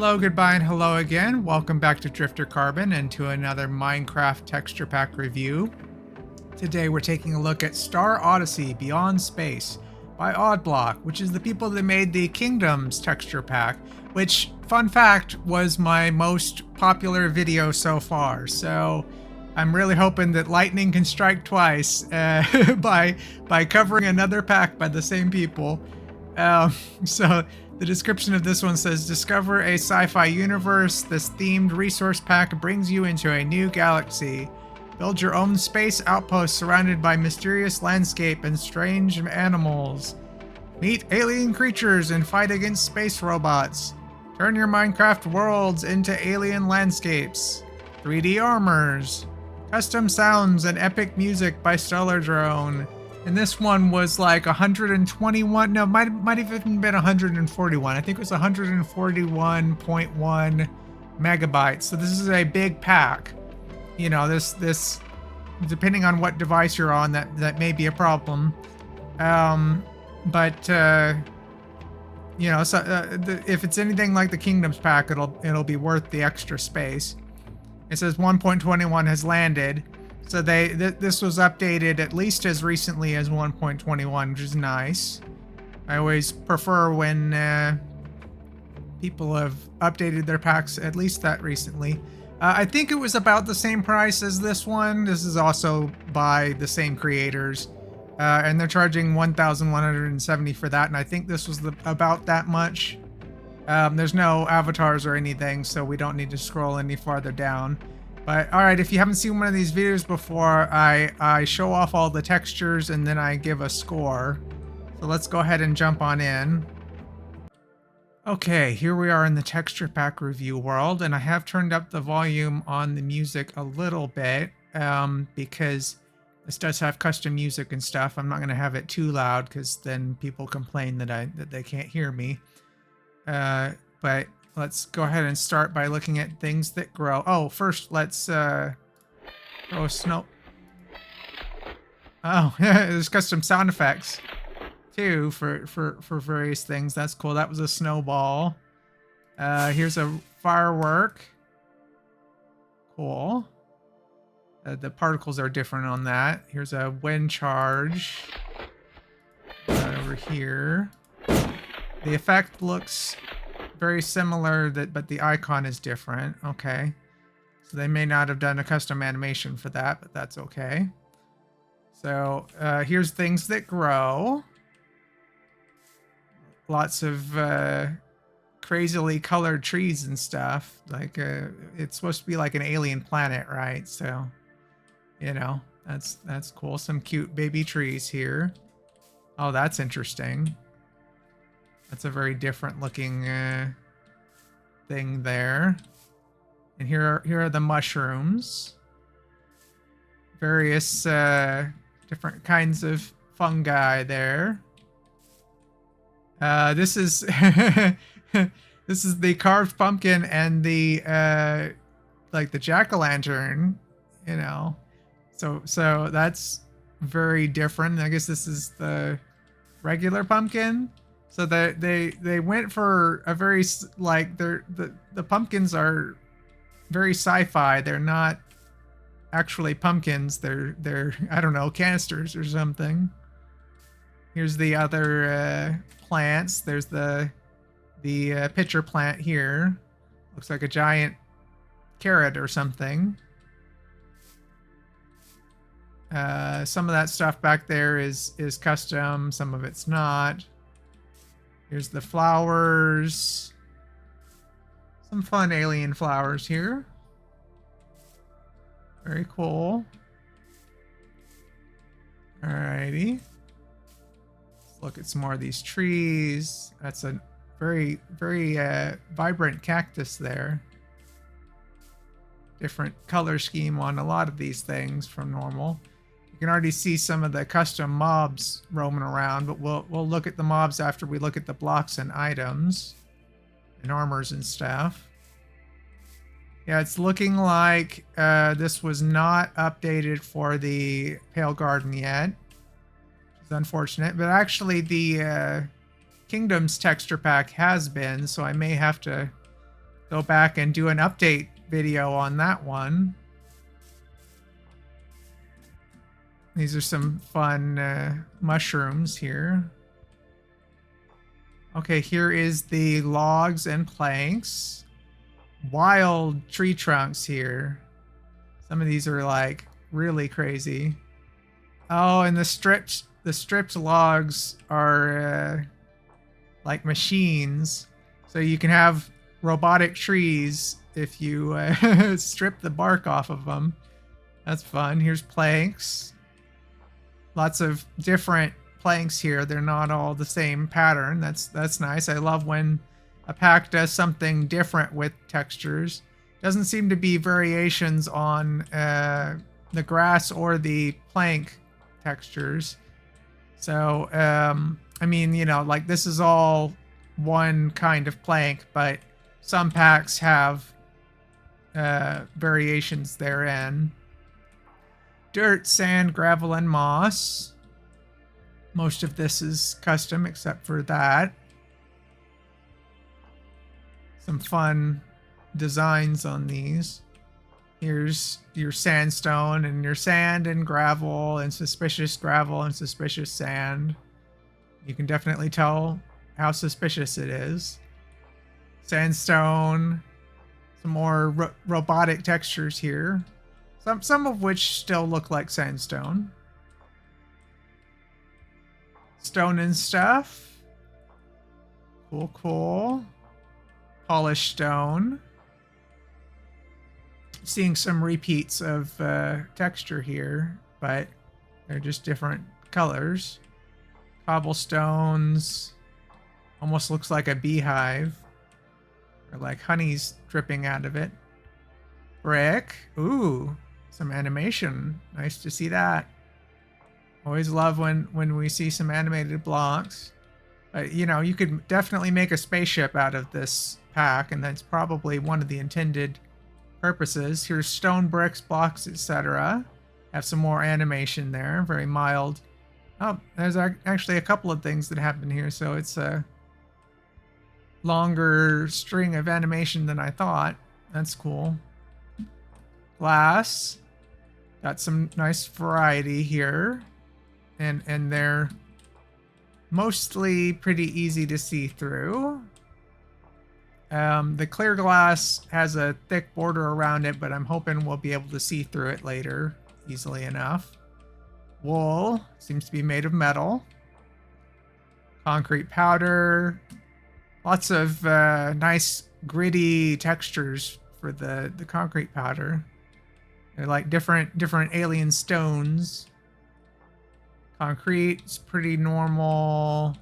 Hello, goodbye, and hello again. Welcome back to Drifter Carbon and to another Minecraft texture pack review. Today we're taking a look at Star Odyssey Beyond Space by Oddblock, which is the people that made the Kingdoms texture pack, which, fun fact, was my most popular video so far. So I'm really hoping that lightning can strike twice by covering another pack by the same people. So the description of this one says, discover a sci-fi universe. This themed resource pack brings you into a new galaxy. Build your own space outpost surrounded by mysterious landscape and strange animals. Meet alien creatures and fight against space robots. Turn your Minecraft worlds into alien landscapes. 3D armors. Custom sounds and epic music by Stellar Drone. And this one was like 121, no, might have even been 141. I think it was 141.1 megabytes. So this is a big pack. You know, this depending on what device you're on, that may be a problem. You know, so if it's anything like the Kingdoms pack, it'll be worth the extra space. It says 1.21 has landed. So this was updated at least as recently as 1.21, which is nice. I always prefer when people have updated their packs at least that recently. I think it was about the same price as this one. This is also by the same creators. And they're charging 1,170 for that, and I think this was about that much. There's no avatars or anything, so we don't need to scroll any farther down. But alright, if you haven't seen one of these videos before, I show off all the textures and then I give a score. So let's go ahead and jump on in. Okay, here we are in the texture pack review world, and I have turned up the volume on the music a little bit because this does have custom music and stuff. I'm not going to have it too loud because then people complain that they can't hear me. But let's go ahead and start by looking at things that grow. Oh, first let's throw a snow. Oh, there's custom sound effects too for various things. That's cool. That was a snowball. Here's a firework. Cool. The particles are different on that. Here's a wind charge. Over here. The effect looks very similar, but the icon is different. Okay. So they may not have done a custom animation for that, but that's okay. So here's things that grow. Lots of crazily colored trees and stuff. Like it's supposed to be like an alien planet, right? So, you know, that's cool. Some cute baby trees here. Oh, that's interesting. That's a very different looking thing there. And here are the mushrooms. Various different kinds of fungi there. This is this is the carved pumpkin and the like the jack-o'-lantern, you know. So that's very different. I guess this is the regular pumpkin. So they went for a very, like, the pumpkins are very sci-fi. They're not actually pumpkins. They're I don't know, canisters or something. Here's the other plants. There's the pitcher plant here. Looks like a giant carrot or something. Some of that stuff back there is custom. Some of it's not. Here's the flowers. Some fun alien flowers here. Very cool. Alrighty. Let's look at some more of these trees. That's a very, very vibrant cactus there. Different color scheme on a lot of these things from normal. You can already see some of the custom mobs roaming around, but we'll look at the mobs after we look at the blocks and items and armors and stuff. Yeah, it's looking like this was not updated for the Pale Garden yet, which is unfortunate. But actually, the Kingdoms texture pack has been, so I may have to go back and do an update video on that one. These are some fun mushrooms here. Okay, here is the logs and planks. Wild tree trunks here. Some of these are like really crazy. Oh, and the stripped logs are like machines. So you can have robotic trees if you strip the bark off of them. That's fun. Here's planks. Lots of different planks here. They're not all the same pattern. That's nice. I love when a pack does something different with textures. Doesn't seem to be variations on the grass or the plank textures. So, I mean, you know, like this is all one kind of plank, but some packs have variations therein. Dirt, sand, gravel, and moss. Most of this is custom except for that. Some fun designs on these. Here's your sandstone and your sand and gravel and suspicious gravel and suspicious sand. You can definitely tell how suspicious it is. Sandstone. Some more robotic textures here. Some of which still look like sandstone. Stone and stuff. Cool, cool. Polished stone. Seeing some repeats of texture here, but they're just different colors. Cobblestones. Almost looks like a beehive. Or like honey's dripping out of it. Brick. Ooh, some animation. Nice to see that. Always love when we see some animated blocks. You know, you could definitely make a spaceship out of this pack, and that's probably one of the intended purposes. Here's stone, bricks, blocks, etc. Have some more animation there. Very mild. Oh, there's actually a couple of things that happen here, so it's a longer string of animation than I thought. That's cool. Glass. Got some nice variety here. And they're mostly pretty easy to see through. The clear glass has a thick border around it, but I'm hoping we'll be able to see through it later easily enough. Wool seems to be made of metal. Concrete powder. Lots of nice gritty textures for the concrete powder. They're like different alien stones. Concrete's pretty normal.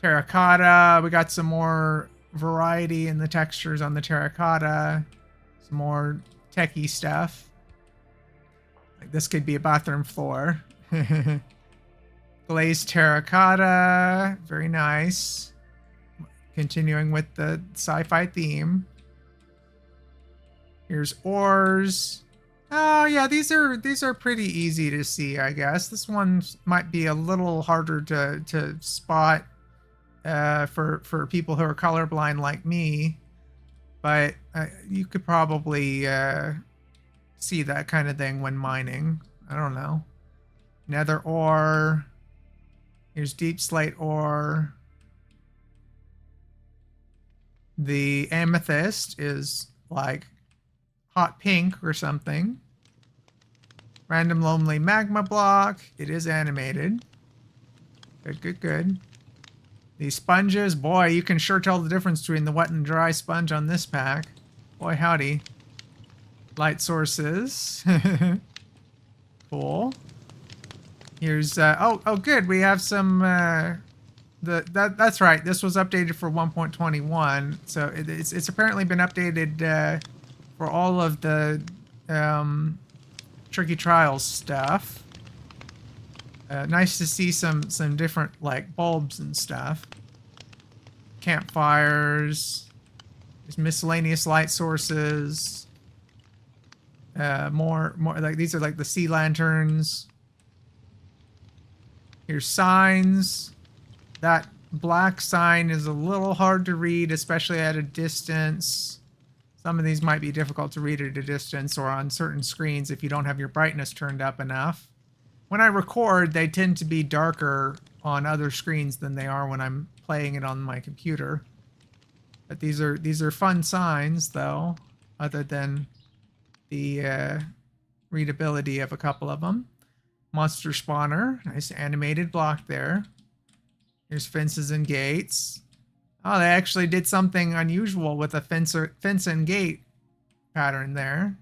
Terracotta. We got some more variety in the textures on the terracotta. Some more techie stuff. Like this could be a bathroom floor. Glazed terracotta. Very nice. Continuing with the sci-fi theme. Here's ores. Oh yeah, these are pretty easy to see, I guess. This one might be a little harder to spot for people who are colorblind like me, but you could probably see that kind of thing when mining. I don't know. Nether ore. Here's deep slate ore. The amethyst is like hot pink or something. Random lonely magma block. It is animated. Good, good, good. These sponges. Boy, you can sure tell the difference between the wet and dry sponge on this pack. Boy, howdy. Light sources. Cool. Here's, oh, good. We have some, that's right. This was updated for 1.21. So it's apparently been updated, for all of the, Tricky Trials stuff. Nice to see some different like bulbs and stuff. Campfires. There's miscellaneous light sources. More like these are like the sea lanterns. Here's signs. That black sign is a little hard to read, especially at a distance. Some of these might be difficult to read at a distance or on certain screens if you don't have your brightness turned up enough. When I record, they tend to be darker on other screens than they are when I'm playing it on my computer. But these are fun signs, though, other than the readability of a couple of them. Monster spawner, nice animated block there. Here's fences and gates. Oh, they actually did something unusual with a fence and gate pattern there.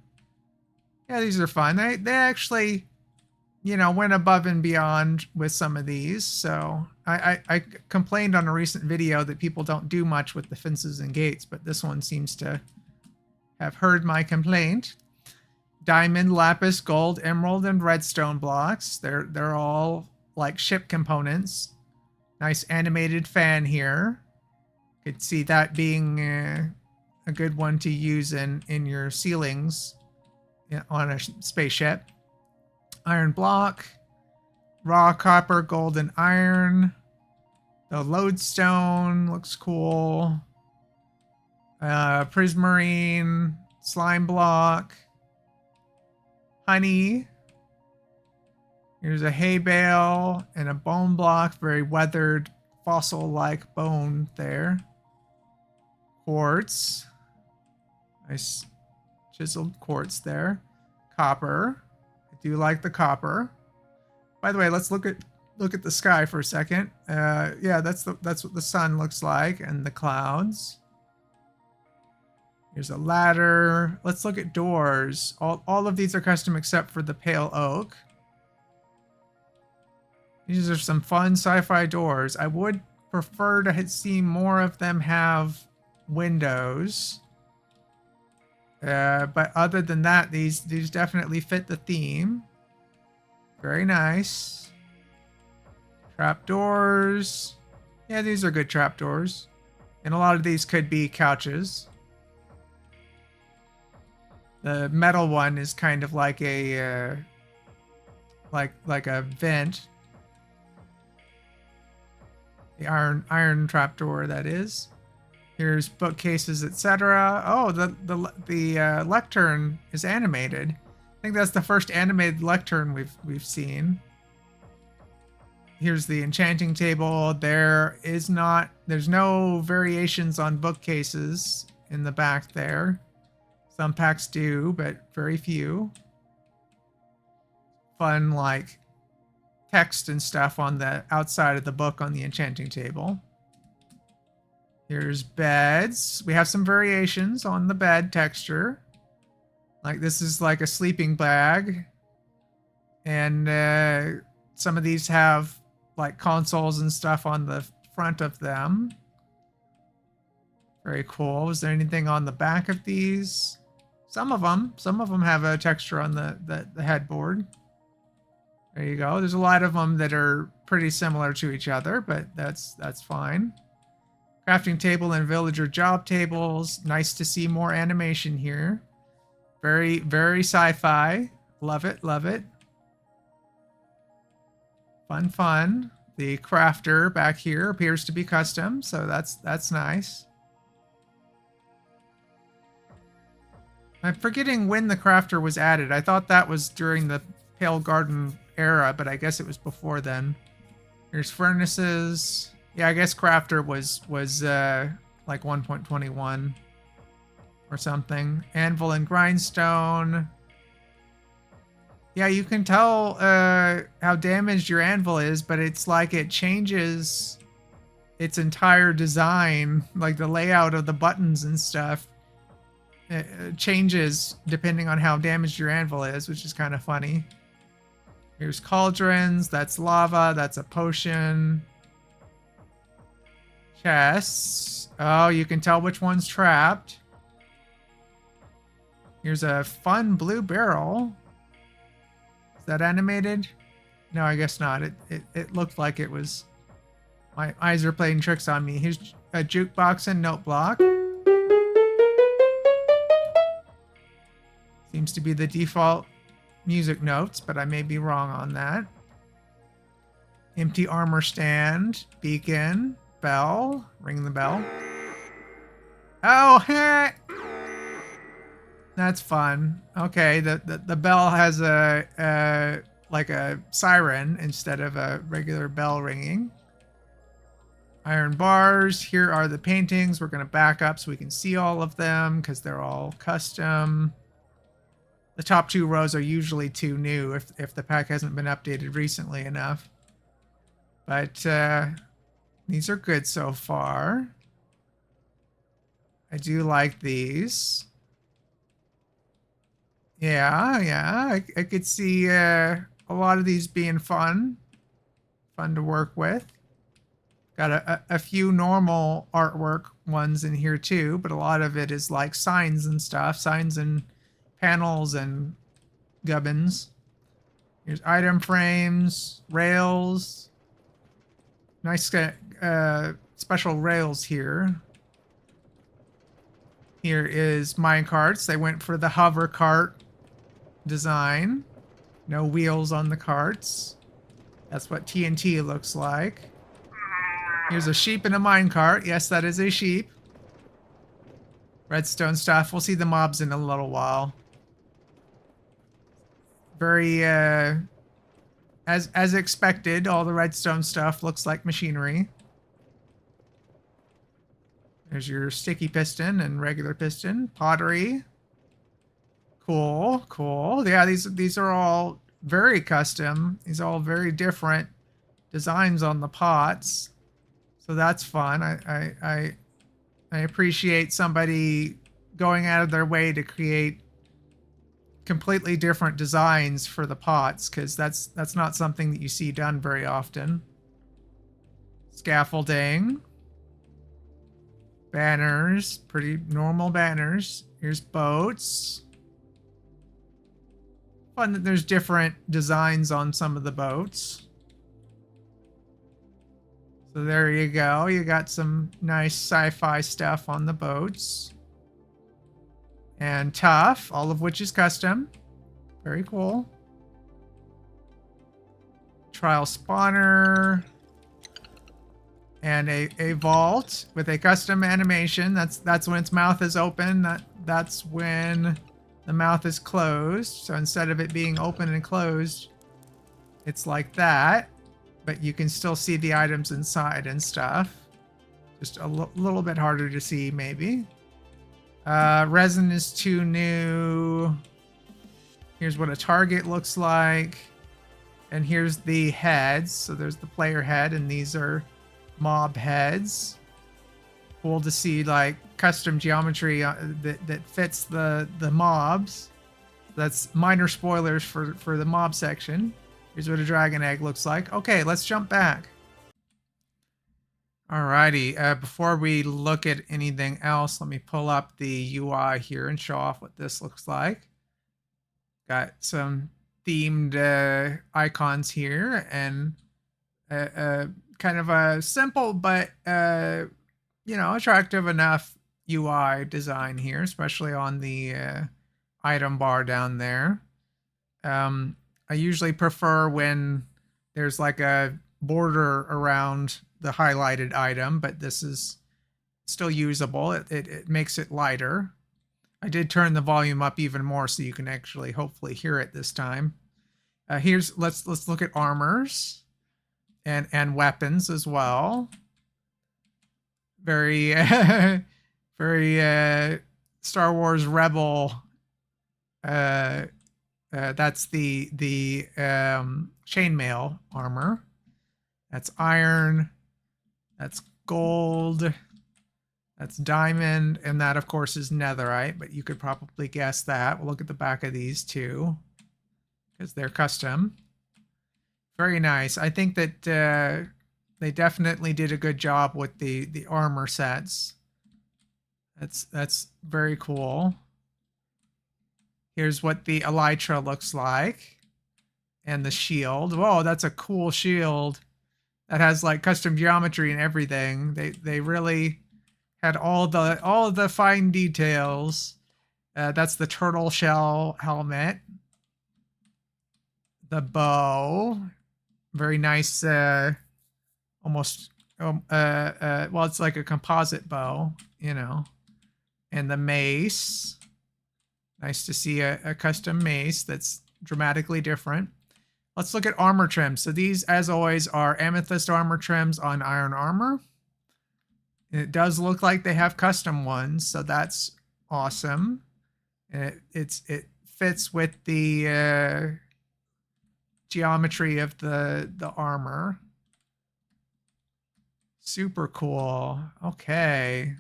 Yeah, these are fun. They actually, you know, went above and beyond with some of these. So I complained on a recent video that people don't do much with the fences and gates, but this one seems to have heard my complaint. Diamond, lapis, gold, emerald, and redstone blocks. They're all like ship components. Nice animated fan here. Could see that being a good one to use in your ceilings on a spaceship. Iron block, raw copper, gold, and iron. The lodestone looks cool. Prismarine, slime block. Honey. Here's a hay bale and a bone block, very weathered, fossil-like bone there. Quartz. Nice chiseled quartz there. Copper. I do like the copper. By the way, let's look at the sky for a second. Yeah, that's what the sun looks like, and the clouds. Here's a ladder. Let's look at doors. All of these are custom except for the pale oak. These are some fun sci-fi doors. I would prefer to see more of them have windows. But other than that, these definitely fit the theme. Very nice. Trapdoors. Yeah, these are good trapdoors. And a lot of these could be couches. The metal one is kind of like a like a vent. The iron trapdoor, that is. Here's bookcases, etc. Oh, the lectern is animated. I think that's the first animated lectern we've seen. Here's the enchanting table. There's no variations on bookcases in the back there. Some packs do, but very few. Fun, like, text and stuff on the outside of the book on the enchanting table. Here's beds. We have some variations on the bed texture. Like, this is like a sleeping bag. And some of these have, like, consoles and stuff on the front of them. Very cool. Is there anything on the back of these? Some of them have a texture on the headboard. There you go. There's a lot of them that are pretty similar to each other, but that's fine. Crafting table and villager job tables. Nice to see more animation here. Very, very sci-fi. Love it, love it. Fun, fun. The crafter back here appears to be custom, so that's nice. I'm forgetting when the crafter was added. I thought that was during the Pale Garden era, but I guess it was before then. Here's furnaces. Yeah, I guess crafter was like 1.21 or something. Anvil and grindstone. Yeah, you can tell how damaged your anvil is, but it's like it changes its entire design, like the layout of the buttons and stuff. It changes depending on how damaged your anvil is, which is kind of funny. Here's cauldrons. That's lava. That's a potion. Chests. Oh, you can tell which one's trapped. Here's a fun blue barrel. Is that animated? No, I guess not. It looked like it was. My eyes are playing tricks on me. Here's a jukebox and note block. Seems to be the default music notes, but I may be wrong on that. Empty armor stand, beacon, bell, ring the bell. Oh, That's fun. Okay, the bell has a like a siren instead of a regular bell ringing. Iron bars. Here are the paintings. We're going to back up so we can see all of them because they're all custom. The top 2 rows are usually too new if the pack hasn't been updated recently enough. But these are good so far. I do like these. Yeah, I could see a lot of these being fun to work with. Got a few normal artwork ones in here too, but a lot of it is like signs and stuff, signs and panels and gubbins. Here's item frames, rails. Nice special rails here. Here is minecarts. They went for the hover cart design. No wheels on the carts. That's what TNT looks like. Here's a sheep in a minecart. Yes, that is a sheep. Redstone stuff. We'll see the mobs in a little while. Very, as expected, all the redstone stuff looks like machinery. There's your sticky piston and regular piston. Pottery. Cool, cool. Yeah, these are all very custom. These are all very different designs on the pots. So that's fun. I appreciate somebody going out of their way to create completely different designs for the pots, because that's not something that you see done very often. Scaffolding. Banners. Pretty normal banners. Here's boats. Fun that there's different designs on some of the boats. So there you go. You got some nice sci-fi stuff on the boats. And tough, all of which is custom. Very cool. Trial spawner. And a vault with a custom animation. That's when its mouth is open. That's when the mouth is closed. So instead of it being open and closed, it's like that. But you can still see the items inside and stuff. Just a little bit harder to see, maybe. Resin is too new. Here's what a target looks like. And here's the heads. So there's the player head, and these are mob heads. Cool to see, like, custom geometry that fits the mobs. That's minor spoilers for the mob section. Here's what a dragon egg looks like. Okay, let's jump back. Alrighty, before we look at anything else, let me pull up the UI here and show off what this looks like. Got some themed icons here, and kind of a simple but attractive enough UI design here, especially on the item bar down there. I usually prefer when there's like a border around the highlighted item, but this is still usable. It makes it lighter. I did turn the volume up even more so you can actually hopefully hear it this time. Let's look at armors and weapons as well. Very very Star Wars Rebel. That's the chainmail armor. That's iron. That's gold. That's diamond. And that, of course, is netherite, but you could probably guess that. We'll look at the back of these too, because they're custom. Very nice. I think that they definitely did a good job with the armor sets. That's very cool. Here's what the elytra looks like. And the shield. Whoa, that's a cool shield. That has like custom geometry and everything. They really had all of the fine details. That's the turtle shell helmet. The bow. Very nice, almost, well, it's like a composite bow, you know. And the mace. Nice to see a custom mace that's dramatically different. Let's look at armor trims. So these, as always, are amethyst armor trims on iron armor. And it does look like they have custom ones, so that's awesome. And it fits with the geometry of the armor. Super cool. Okay.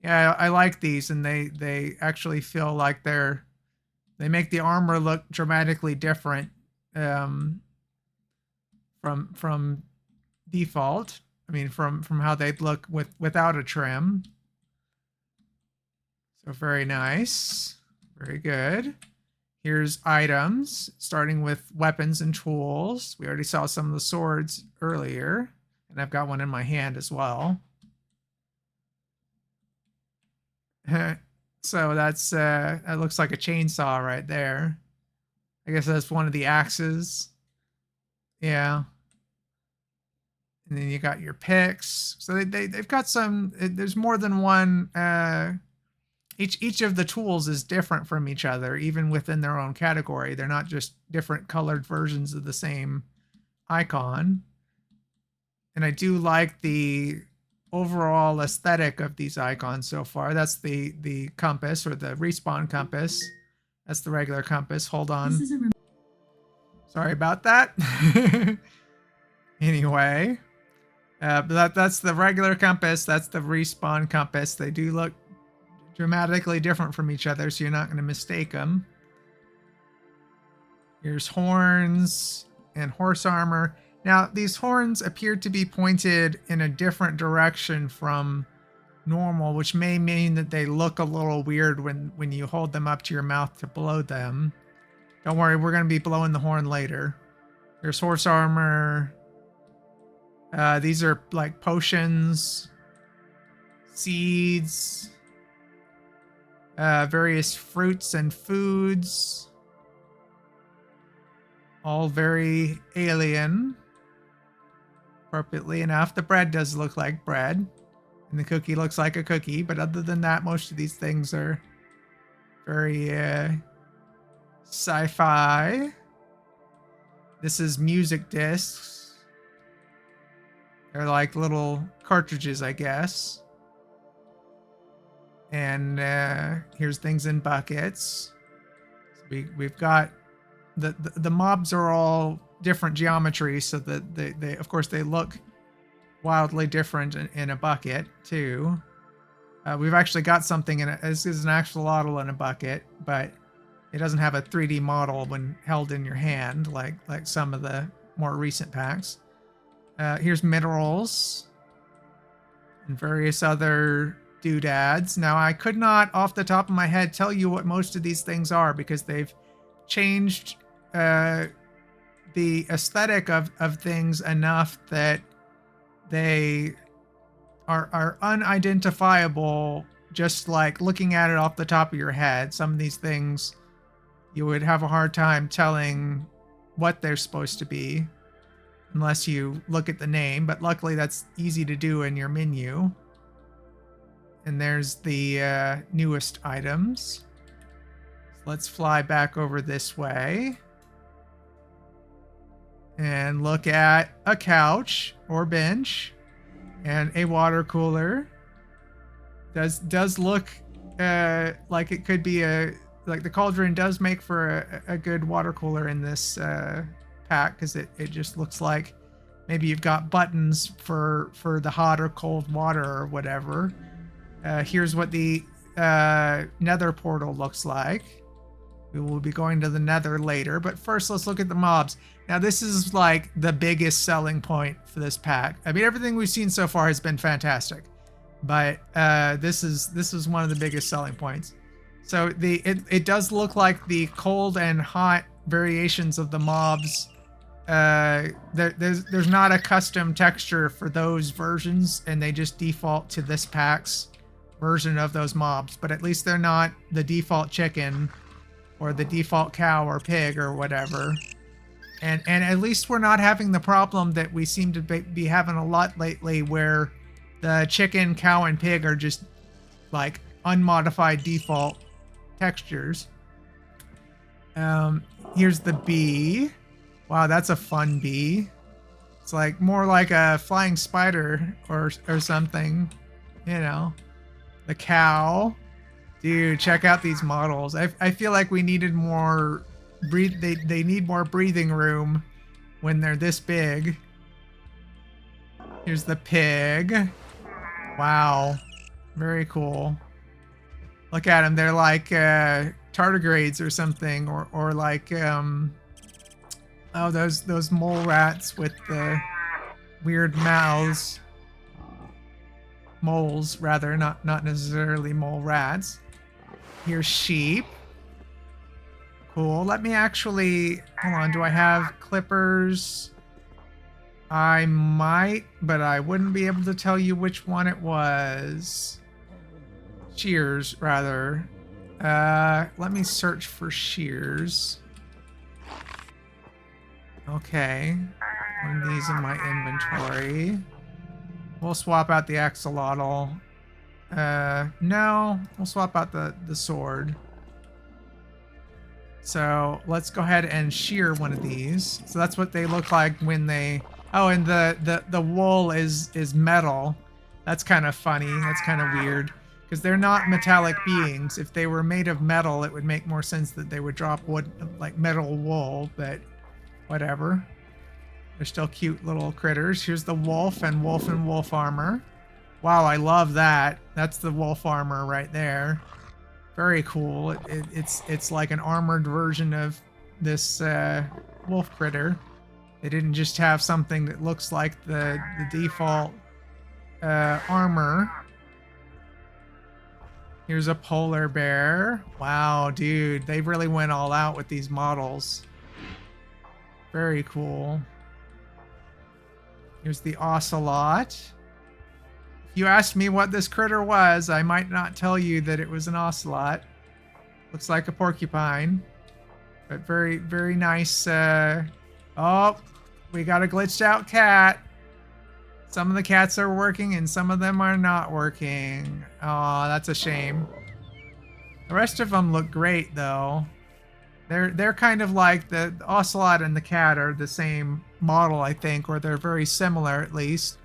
Yeah, I like these, and they actually feel like they make the armor look dramatically different from default. I mean, from how they'd look without a trim. So very nice. Very good. Here's items, starting with weapons and tools. We already saw some of the swords earlier, and I've got one in my hand as well. So that's that looks like a chainsaw right there. I guess that's one of the axes. Yeah. And then you got your picks. So they've got some. There's more than one. Each of the tools is different from each other, even within their own category. They're not just different colored versions of the same icon. And I do like the overall aesthetic of these icons so far. That's the compass, or the respawn compass. That's the regular compass. Hold on. Sorry about that. Anyway, but that's the regular compass. That's the respawn compass. They do look dramatically different from each other, so you're not going to mistake them. Here's horns and horse armor. Now, these horns appear to be pointed in a different direction from normal, which may mean that they look a little weird when you hold them up to your mouth to blow them. Don't worry, we're going to be blowing the horn later. There's horse armor. These are like potions, seeds, various fruits and foods. All very alien. Appropriately enough, the bread does look like bread, and the cookie looks like a cookie, but other than that, most of these things are very sci-fi. This is music discs. They're like little cartridges, I guess. And here's things in buckets. So we've got the mobs are all different geometry, so that they of course they look wildly different in a bucket too. We've actually got something in it. This is an axolotl in a bucket, but it doesn't have a 3D model when held in your hand like some of the more recent packs. Here's minerals and various other doodads. Now, I could not off the top of my head tell you what most of these things are, because they've changed the aesthetic of things enough that they are unidentifiable just like looking at it off the top of your head. Some of these things you would have a hard time telling what they're supposed to be unless you look at the name, but luckily that's easy to do in your menu. And there's the newest items. So let's fly back over this way and look at a couch or bench and a water cooler. Does look like it could be like the cauldron does make for a good water cooler in this pack, because it just looks like maybe you've got buttons for the hot or cold water or whatever. Here's what the nether portal looks like. We will be going to the nether later, but first let's look at the mobs. Now this is like the biggest selling point for this pack. I mean, everything we've seen so far has been fantastic, but this is one of the biggest selling points. So it does look like the cold and hot variations of the mobs. There's not a custom texture for those versions, and they just default to this pack's version of those mobs. But at least they're not the default chicken or the default cow or pig or whatever. And at least we're not having the problem that we seem to be having a lot lately, where the chicken, cow, and pig are just like unmodified default textures. Here's the bee. Wow, that's a fun bee. It's like more like a flying spider or something, you know. The cow. Dude, check out these models. I feel like we needed more they need more breathing room when they're this big. Here's the pig. Wow. Very cool. Look at them. They're like tardigrades or something, or like oh, those mole rats with the weird mouths. Moles, rather, not necessarily mole rats. Here's sheep. Cool. Let me actually hold on. Do I have clippers? I might, but I wouldn't be able to tell you which one it was. Shears, rather. Let me search for shears. Okay. One of these in my inventory. We'll swap out the axolotl. No, we'll swap out the sword. So let's go ahead and shear one of these. So that's what they look like when they... Oh, and the wool is metal. That's kind of funny. That's kind of weird. Because they're not metallic beings. If they were made of metal, it would make more sense that they would drop wood, like metal wool, but whatever. They're still cute little critters. Here's the wolf and wolf armor. Wow, I love that. That's the wolf armor right there. Very cool. It's like an armored version of this wolf critter. They didn't just have something that looks like the default armor. Here's a polar bear. Wow, dude, they really went all out with these models. Very cool. Here's the ocelot. If you asked me what this critter was, I might not tell you that it was an ocelot. Looks like a porcupine. But very, very nice. Oh, we got a glitched out cat. Some of the cats are working and some of them are not working. Oh, that's a shame. The rest of them look great though. They're kind of like the ocelot and the cat are the same model, I think, or they're very similar at least.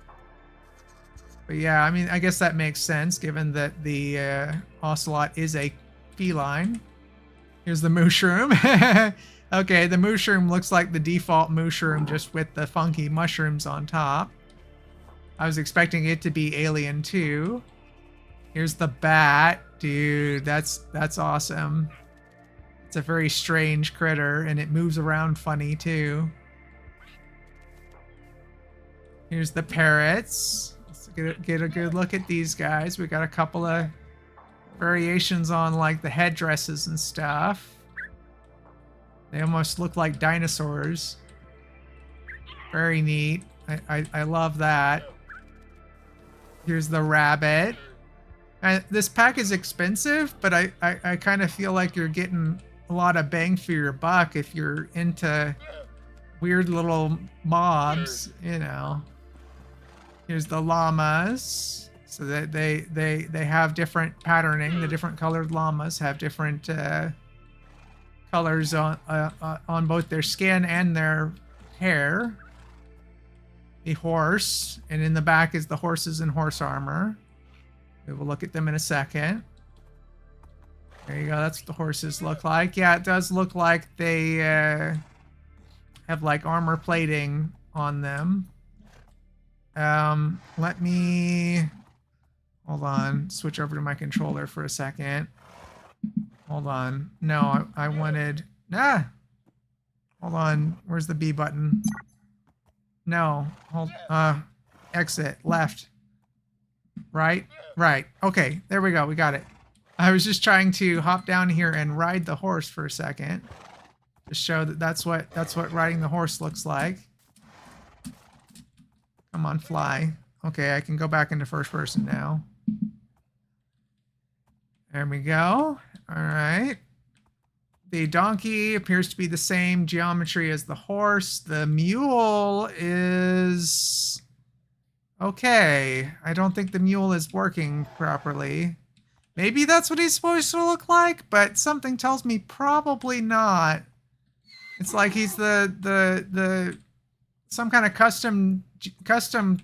But yeah, I mean, I guess that makes sense given that the ocelot is a feline. Here's the mushroom. Okay, the mushroom looks like the default mushroom just with the funky mushrooms on top. I was expecting it to be alien too. Here's the bat. Dude, that's awesome. It's a very strange critter and it moves around funny too. Here's the parrots. Let's get a good look at these guys. We got a couple of variations on like the headdresses and stuff. They almost look like dinosaurs. Very neat. I love that. Here's the rabbit. This pack is expensive, but I kind of feel like you're getting a lot of bang for your buck if you're into weird little mobs, you know. Here's the llamas. So that they have different patterning. The different colored llamas have different colors on both their skin and their hair. The horse, and in the back is the horses and horse armor. We will look at them in a second. There you go. That's what the horses look like. Yeah, it does look like they have like armor plating on them. Let me hold on. Switch over to my controller for a second. Hold on. No, I wanted. Hold on. Where's the B button? No. Hold. Exit. Left. Right. Right. Okay. There we go. We got it. I was just trying to hop down here and ride the horse for a second to show that that's what riding the horse looks like. Come on, fly. Okay, I can go back into first person now. There we go. All right. The donkey appears to be the same geometry as the horse. The mule is okay. I don't think the mule is working properly. Maybe that's what he's supposed to look like, but something tells me probably not. It's like he's the some kind of custom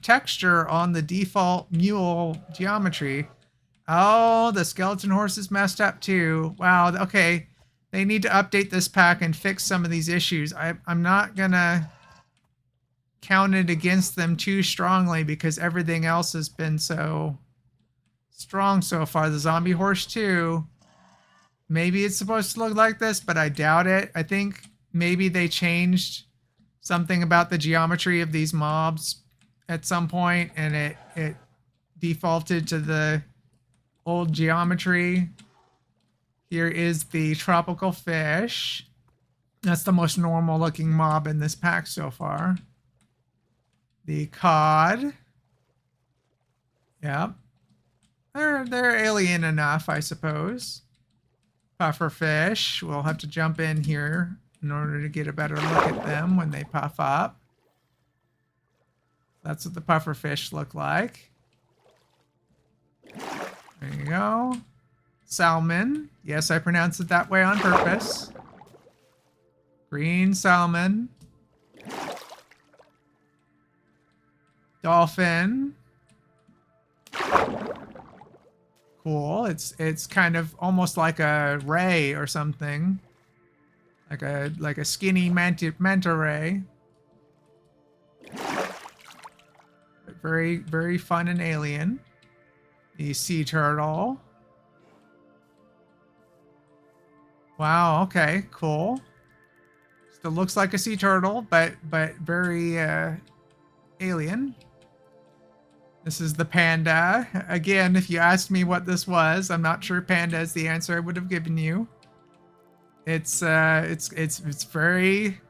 texture on the default mule geometry. Oh, the skeleton horse is messed up too. Wow, okay. They need to update this pack and fix some of these issues. I'm not gonna count it against them too strongly because everything else has been so strong so far. The zombie horse too. Maybe it's supposed to look like this, but I doubt it. I think maybe they changed something about the geometry of these mobs at some point, and it defaulted to the old geometry. Here is the tropical fish. That's the most normal looking mob in this pack so far. The cod. Yep. They're alien enough, I suppose. Pufferfish. We'll have to jump in here in order to get a better look at them when they puff up. That's what the pufferfish look like. There you go. Salmon. Yes, I pronounced it that way on purpose. Green salmon. Dolphin. Cool. It's kind of almost like a ray or something. Like a skinny manta ray. But very, very fun and alien. The sea turtle. Wow, okay, cool. Still looks like a sea turtle, but very alien. This is the panda. Again, if you asked me what this was, I'm not sure panda is the answer I would have given you. It's very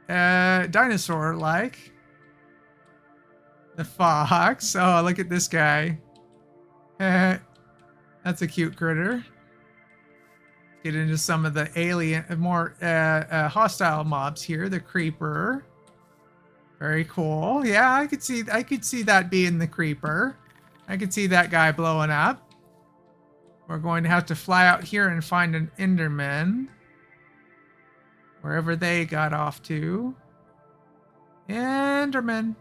dinosaur-like. The fox. Oh, look at this guy. That's a cute critter. Get into some of the alien, more hostile mobs here. The creeper. Very cool. Yeah, I could see that being the creeper. I could see that guy blowing up. We're going to have to fly out here and find an Enderman. Wherever they got off to. Enderman.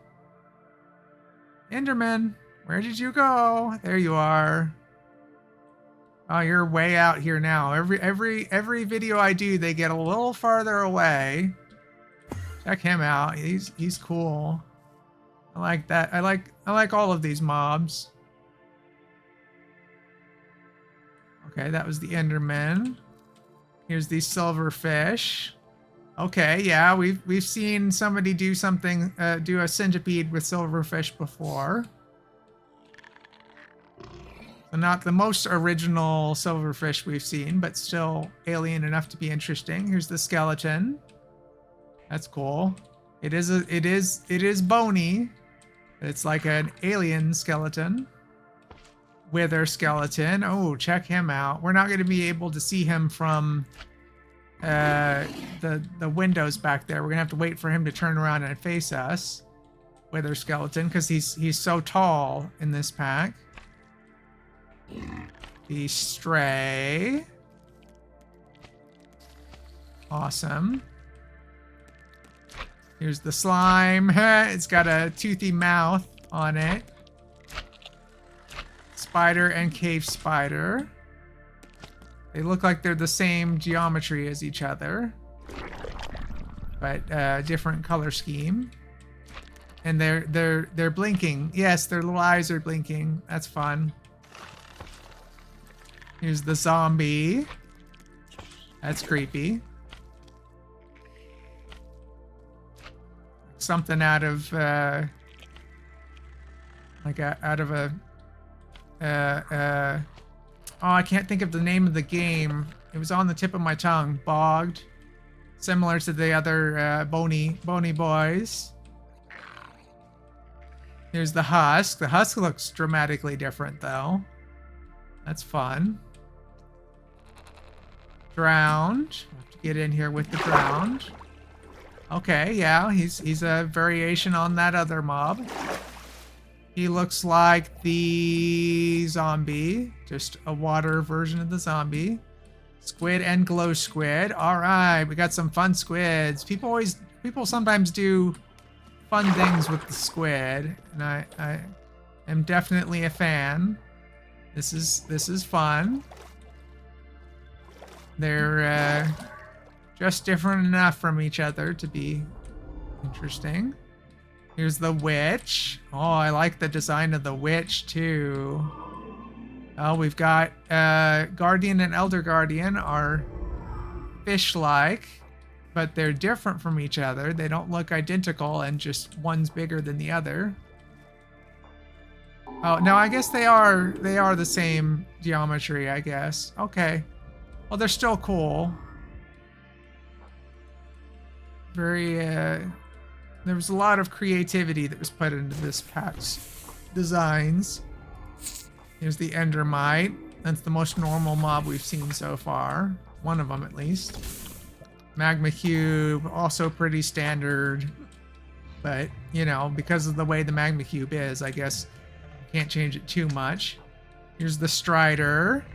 Enderman, where did you go? There you are. Oh, you're way out here now. Every video I do, they get a little farther away. Check him out. He's cool. I like that. I like all of these mobs. Okay, that was the Enderman. Here's the silverfish. Okay, yeah, we've seen somebody do something, do a centipede with silverfish before. So not the most original silverfish we've seen, but still alien enough to be interesting. Here's the skeleton. That's cool. It is bony. It's like an alien skeleton. Wither skeleton. Oh, check him out. We're not going to be able to see him from the windows back there. We're gonna have to wait for him to turn around and face us. Wither skeleton, because he's so tall in this pack. The stray. Awesome. Here's the slime. It's got a toothy mouth on it. Spider and cave spider. They look like they're the same geometry as each other, but different color scheme. And they're blinking. Yes, their little eyes are blinking. That's fun. Here's the zombie. That's creepy. Something out of oh, I can't think of the name of the game. It was on the tip of my tongue. Bogged. Similar to the other bony boys. Here's the husk. The husk looks dramatically different, though. That's fun. Drowned. We'll have to get in here with the drowned. Okay, yeah, he's a variation on that other mob. He looks like the zombie, just a water version of the zombie. Squid and glow squid. All right, we got some fun squids. People sometimes do fun things with the squid, and I am definitely a fan. This is fun. They're just different enough from each other to be interesting. Here's the witch. Oh, I like the design of the witch too. Oh, we've got Guardian and Elder Guardian are fish-like, but they're different from each other. They don't look identical, and just one's bigger than the other. Oh, no, I guess they are the same geometry, I guess. Okay. Well, they're still cool. Very, there was a lot of creativity that was put into this pack's designs. Here's the Endermite. That's the most normal mob we've seen so far. One of them, at least. Magma Cube, also pretty standard. But, you know, because of the way the Magma Cube is, I guess you can't change it too much. Here's the Strider.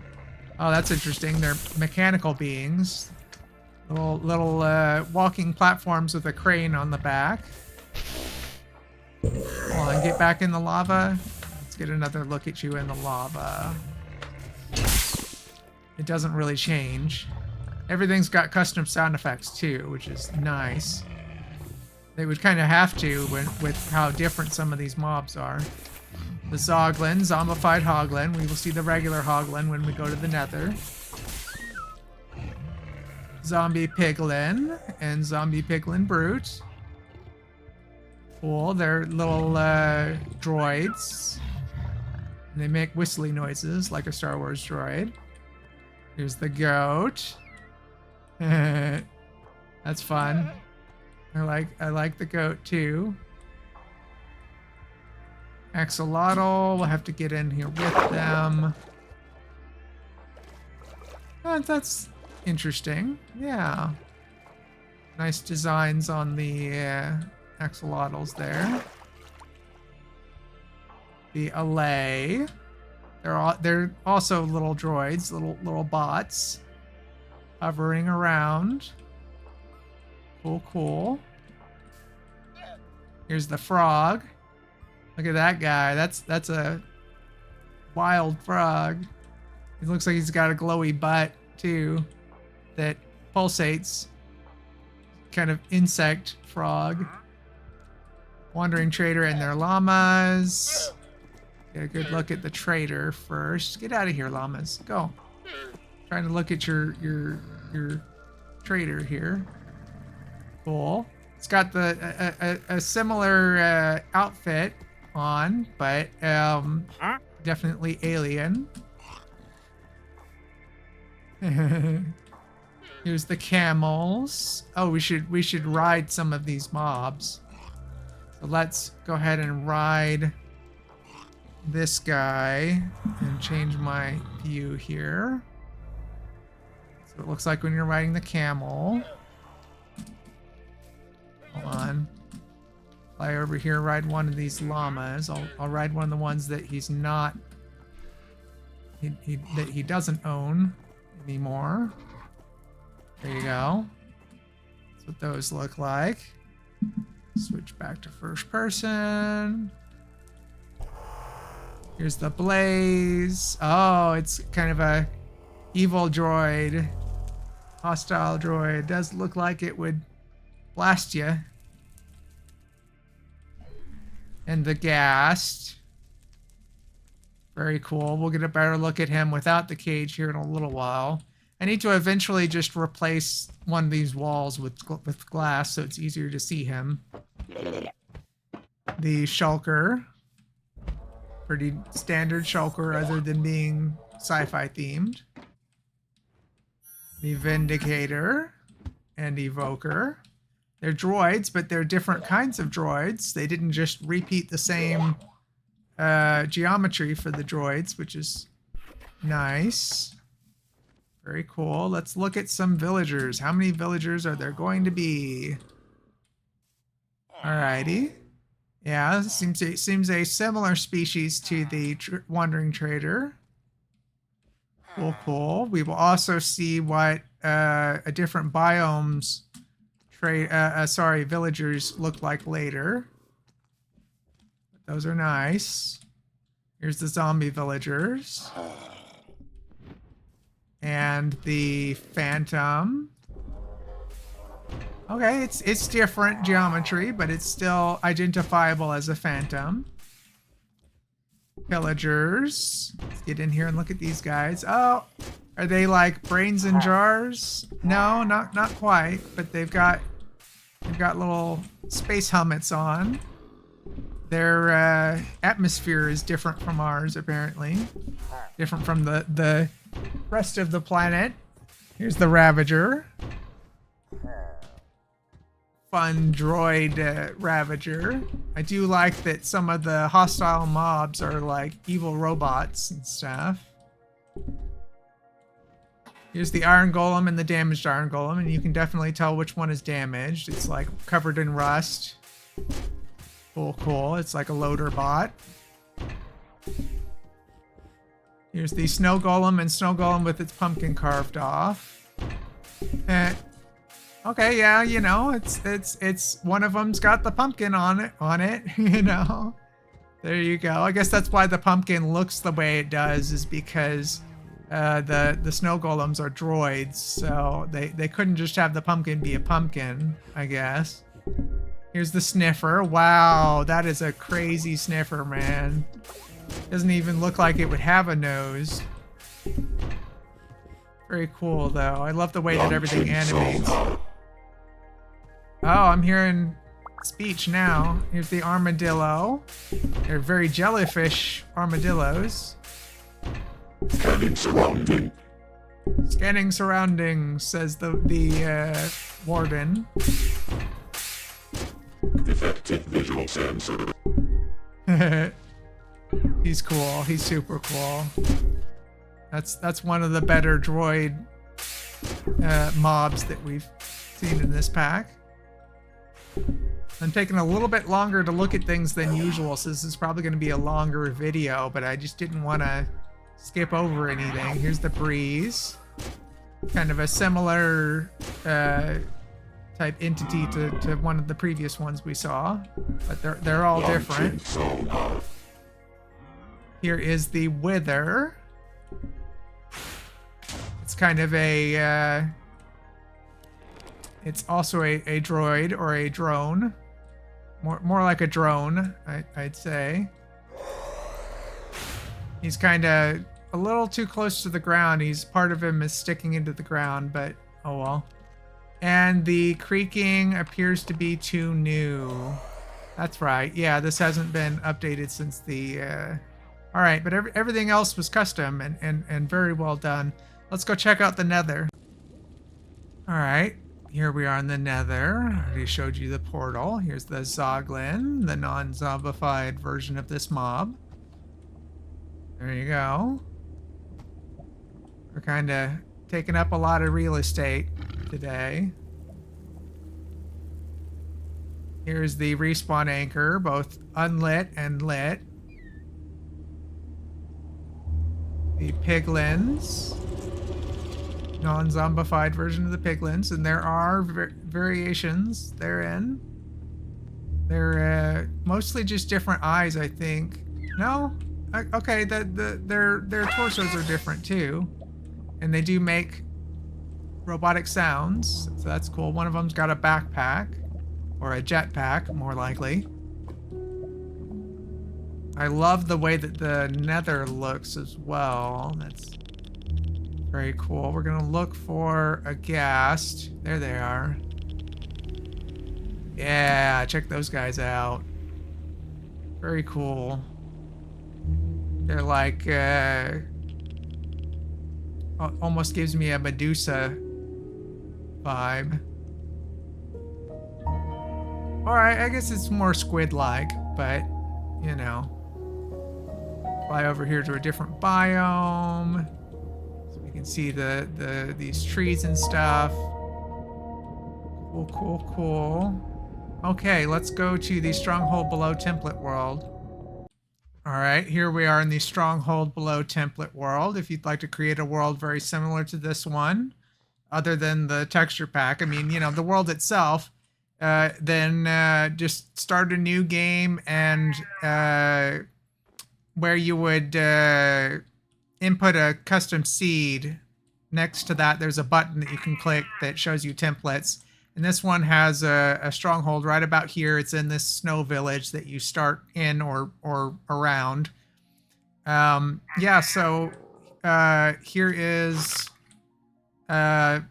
Oh, that's interesting. They're mechanical beings. Little walking platforms with a crane on the back. Hold on, get back in the lava. Let's get another look at you in the lava. It doesn't really change. Everything's got custom sound effects too, which is nice. They would kind of have to with how different some of these mobs are. The Zoglin, zombified Hoglin. We will see the regular Hoglin when we go to the Nether. Zombie Piglin and Zombie Piglin Brute. Cool, they're little droids. And they make whistly noises like a Star Wars droid. Here's the goat. That's fun. I like the goat too. Axolotl, we'll have to get in here with them. That's interesting. Yeah. Nice designs on the axolotls there. The Allay. They're also little droids, little bots hovering around. Cool. Here's the frog. Look at that guy. That's a wild frog. He looks like he's got a glowy butt too that pulsates. Kind of insect frog. Wandering trader and their llamas. Get a good look at the trader first. Get out of here, llamas. Go. Trying to look at your trader here. Cool. It's got a similar outfit on, but definitely alien. Here's the camels. Oh, we should ride some of these mobs. So let's go ahead and ride this guy and change my view here. So it looks like when you're riding the camel. Hold on. Fly over here, ride one of these llamas. I'll ride one of the ones that he's not. That he doesn't own anymore. There you go. That's what those look like. Switch back to first person. Here's the blaze. Oh, it's kind of a evil droid. Hostile droid. Does look like it would blast you. And the ghast. Very cool. We'll get a better look at him without the cage here in a little while. I need to eventually just replace one of these walls with glass so it's easier to see him. The shulker. Pretty standard shulker other than being sci-fi themed. The Vindicator and Evoker. They're droids, but they're different kinds of droids. They didn't just repeat the same geometry for the droids, which is nice. Very cool. Let's look at some villagers. How many villagers are there going to be? Alrighty. Yeah, seems a similar species to the wandering trader. Cool, cool. We will also see what a different biomes villagers look like later. Those are nice. Here's the zombie villagers. And the phantom. Okay, it's different geometry, but it's still identifiable as a phantom. Villagers. Let's get in here and look at these guys. Oh, are they like brains in jars? No, not quite, but they've got little space helmets on. Their atmosphere is different from ours, apparently. Different from the rest of the planet. Here's the Ravager. Fun droid Ravager. I do like that some of the hostile mobs are like evil robots and stuff. Here's the Iron Golem and the damaged Iron Golem, and you can definitely tell which one is damaged. It's like covered in rust. Cool, cool. It's like a loader bot. Here's the Snow Golem and Snow Golem with its pumpkin carved off. Okay, yeah, you know, it's one of them's got the pumpkin on it, you know. There you go. I guess that's why the pumpkin looks the way it does, is because the snow golems are droids, so they couldn't just have the pumpkin be a pumpkin, I guess. Here's the sniffer. Wow, that is a crazy sniffer, man. Doesn't even look like it would have a nose. Very cool, though. I love the way that everything animates. Oh, I'm hearing speech now. Here's the armadillo. They're very jellyfish armadillos. Scanning surrounding. Scanning surroundings, says the warden. Defective visual sensor. He's cool. He's super cool. That's one of the better droid mobs that we've seen in this pack. I'm taking a little bit longer to look at things than usual, so this is probably going to be a longer video, but I just didn't want to skip over anything. Here's the breeze. Kind of a similar type entity to one of the previous ones we saw, but they're all different. Here is the wither. It's kind of a it's also a droid or a drone. More like a drone, I'd say. He's kind of a little too close to the ground. Part of him is sticking into the ground, but oh well. And the creaking appears to be too new. That's right. Yeah, this hasn't been updated since the... All right, but everything else was custom and very well done. Let's go check out the Nether. All right, here we are in the Nether. I already showed you the portal. Here's the Zoglin, the non-zombified version of this mob. There you go. We're kind of taking up a lot of real estate today. Here's the respawn anchor, both unlit and lit. The piglins. Non-zombified version of the piglins, and there are variations therein. They're mostly just different eyes, I think. No? Okay, their torsos are different too. And they do make robotic sounds, so that's cool. One of them's got a backpack, or a jetpack, more likely. I love the way that the Nether looks as well. That's very cool. We're gonna look for a ghast. There they are. Yeah, check those guys out. Very cool. They're like, almost gives me a Medusa vibe. Alright, I guess it's more squid-like, but, you know. Fly over here to a different biome. So we can see these trees and stuff. Cool, cool, cool. Okay, let's go to the Stronghold Below template world. All right, here we are in the Stronghold Below template world. If you'd like to create a world very similar to this one, other than the texture pack, I mean, you know, the world itself, then just start a new game and where you would input a custom seed. Next to that, there's a button that you can click that shows you templates. And this one has a stronghold right about here. It's in this snow village that you start in or around. Yeah, so here is the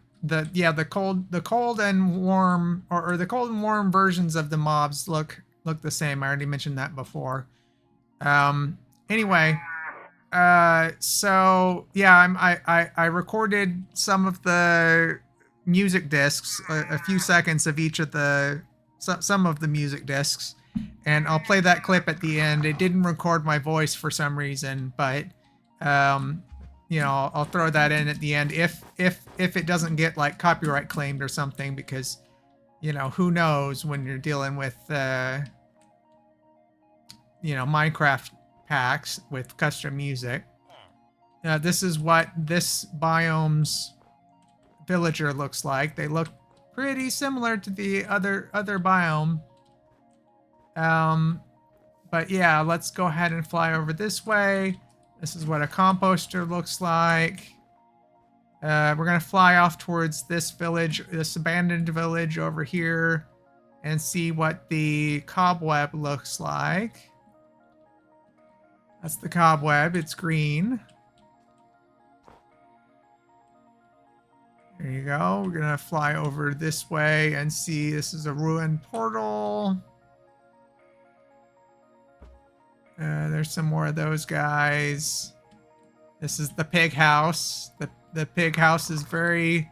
cold and warm or the cold and warm versions of the mobs look the same. I already mentioned that before. Anyway, so yeah, I recorded some of the music discs, a few seconds of each of the some of the music discs, and I'll play that clip at the end. It didn't record my voice for some reason, but you know, I'll throw that in at the end if it doesn't get like copyright claimed or something, because you know, who knows when you're dealing with you know, Minecraft packs with custom music. This is what this biome's villager looks like. They look pretty similar to the other biome. But yeah, let's go ahead and fly over this way. This is what a composter looks like. We're gonna fly off towards this village, this abandoned village over here, and see what the cobweb looks like. That's the cobweb. It's green. There you go. We're gonna fly over this way and see. This is a ruined portal. There's some more of those guys. This is the pig house. The pig house is very,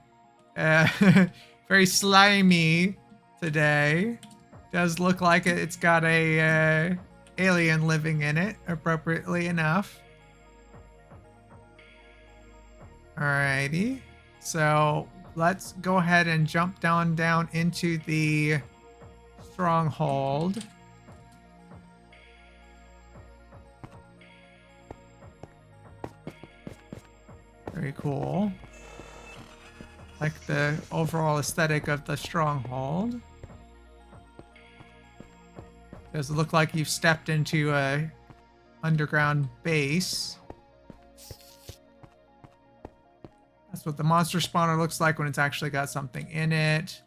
very slimy today. Does look like it's got a alien living in it, appropriately enough. Alrighty. So let's go ahead and jump down into the stronghold. Very cool. Like the overall aesthetic of the stronghold. Does look like you've stepped into a underground base. That's what the monster spawner looks like when it's actually got something in it.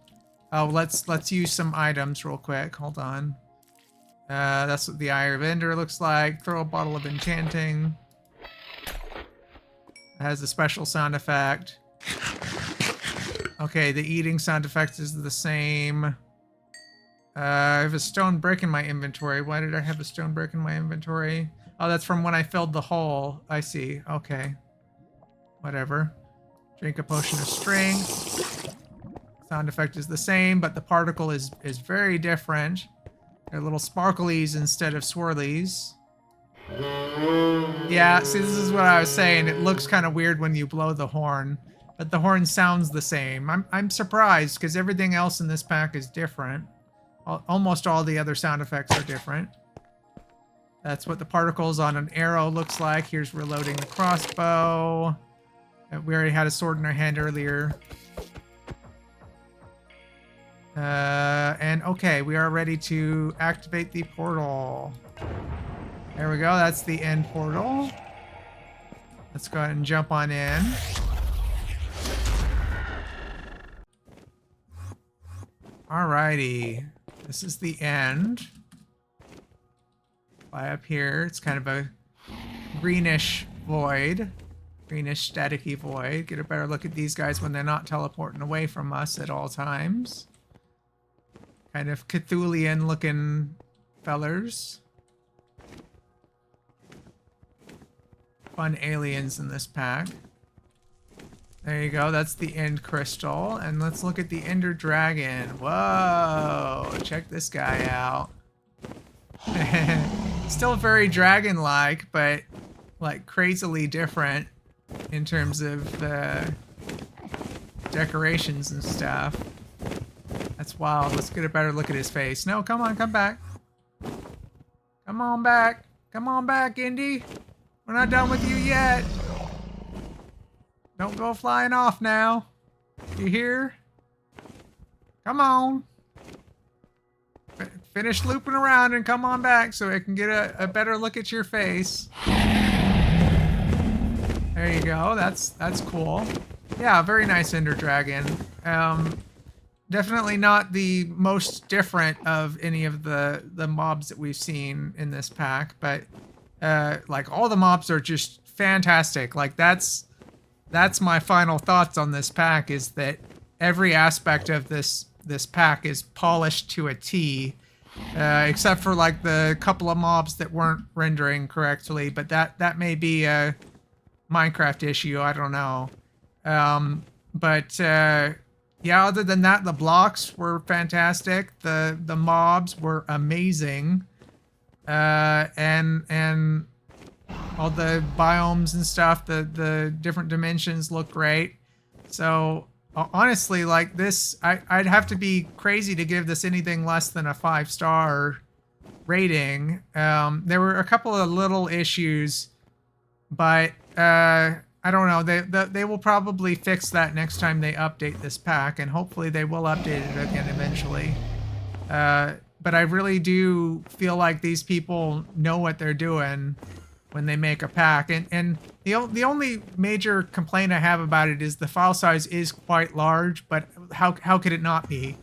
Oh, let's use some items real quick. Hold on. That's what the Eye of Ender looks like. Throw a bottle of enchanting. It has a special sound effect. Okay, the eating sound effect is the same. I have a stone brick in my inventory. Why did I have a stone brick in my inventory? Oh, that's from when I filled the hole. I see. Okay. Whatever. Drink a potion of strength. Sound effect is the same, but the particle is very different. They're little sparklies instead of swirlies. Yeah, see, this is what I was saying. It looks kind of weird when you blow the horn, but the horn sounds the same. I'm surprised because everything else in this pack is different. Almost all the other sound effects are different. That's what the particles on an arrow looks like. Here's reloading the crossbow. We already had a sword in our hand earlier. And okay, we are ready to activate the portal. There we go. That's the end portal. Let's go ahead and jump on in. Alrighty. This is the end. Fly up here. It's kind of a greenish void. Greenish staticky void. Get a better look at these guys when they're not teleporting away from us at all times. Kind of Cthulhian looking fellers. Fun aliens in this pack. There you go. That's the end crystal. And let's look at the ender dragon. Whoa. Check this guy out. Still very dragon-like, but like crazily different in terms of decorations and stuff. That's wild. Let's get a better look at his face. No, come on, come back. Come on back. Come on back, Indy. We're not done with you yet. Don't go flying off now. You hear? Come on. Finish looping around and come on back so I can get a better look at your face. There you go. That's cool. Yeah, very nice Ender Dragon. Definitely not the most different of any of the mobs that we've seen in this pack, but like all the mobs are just fantastic. Like that's my final thoughts on this pack, is that every aspect of this pack is polished to a T, except for like the couple of mobs that weren't rendering correctly, but that may be a Minecraft issue. I don't know. Yeah, other than that, the blocks were fantastic. The mobs were amazing. And all the biomes and stuff, the different dimensions look great. So honestly, like this, I'd have to be crazy to give this anything less than a 5-star rating. There were a couple of little issues, but I don't know. They will probably fix that next time they update this pack, and hopefully they will update it again eventually. But I really do feel like these people know what they're doing when they make a pack. And the only major complaint I have about it is the file size is quite large, but how could it not be,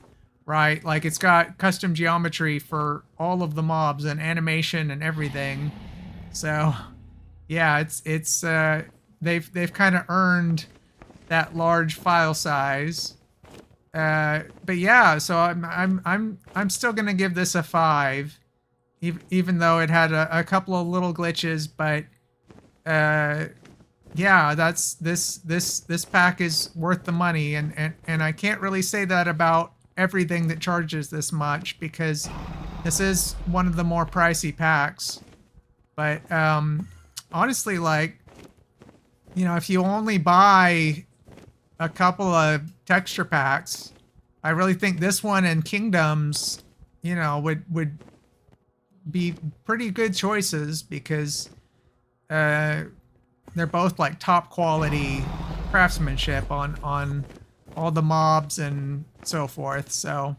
right? Like it's got custom geometry for all of the mobs and animation and everything. So yeah, it's they've kind of earned that large file size. But yeah, so I'm still gonna give this a 5, even though it had a couple of little glitches. But yeah, this pack is worth the money, and I can't really say that about everything that charges this much, because this is one of the more pricey packs. But honestly, like, you know, if you only buy a couple of texture packs, I really think this one and Kingdoms, you know, would be pretty good choices, because they're both like top quality craftsmanship on all the mobs and so forth. So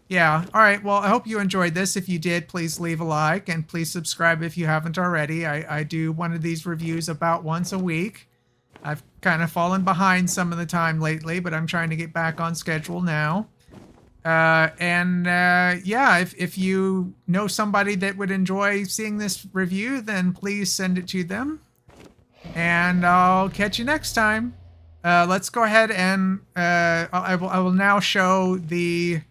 yeah. All right. Well, I hope you enjoyed this. If you did, please leave a like, and please subscribe if you haven't already. I do one of these reviews about once a week. I've kind of fallen behind some of the time lately, but I'm trying to get back on schedule now. Yeah, if you know somebody that would enjoy seeing this review, then please send it to them. And I'll catch you next time. Let's go ahead and I will now show the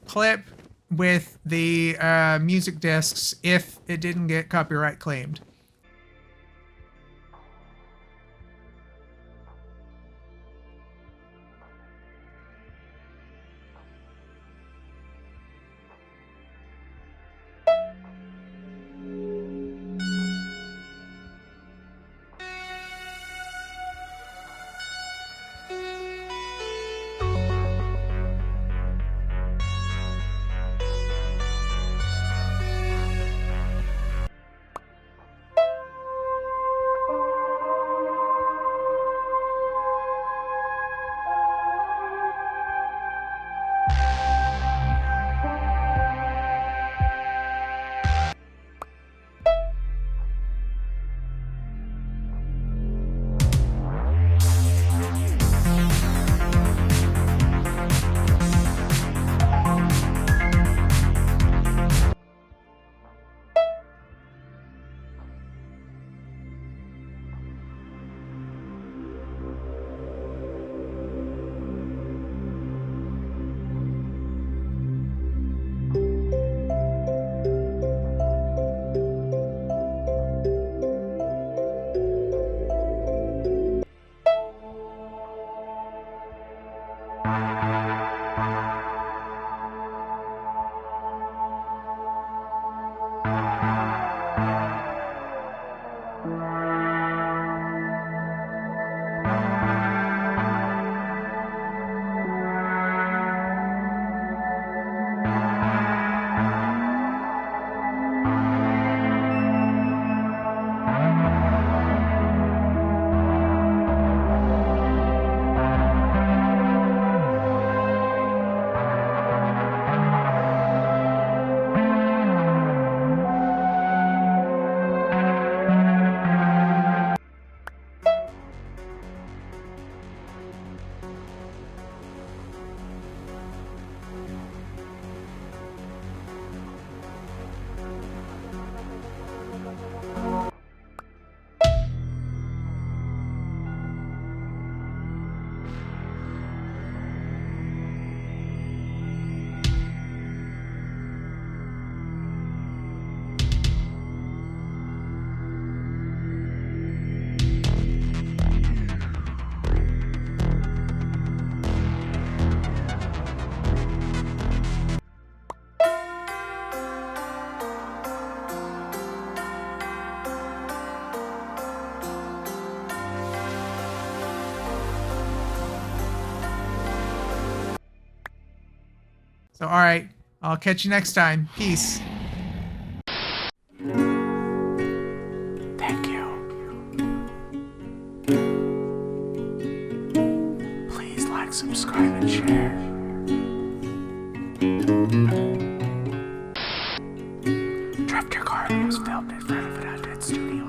clip with the music discs if it didn't get copyright claimed. So, all right. I'll catch you next time. Peace. Thank you. Please like, subscribe, and share. Drifter Garden was filmed in front of an undead studio.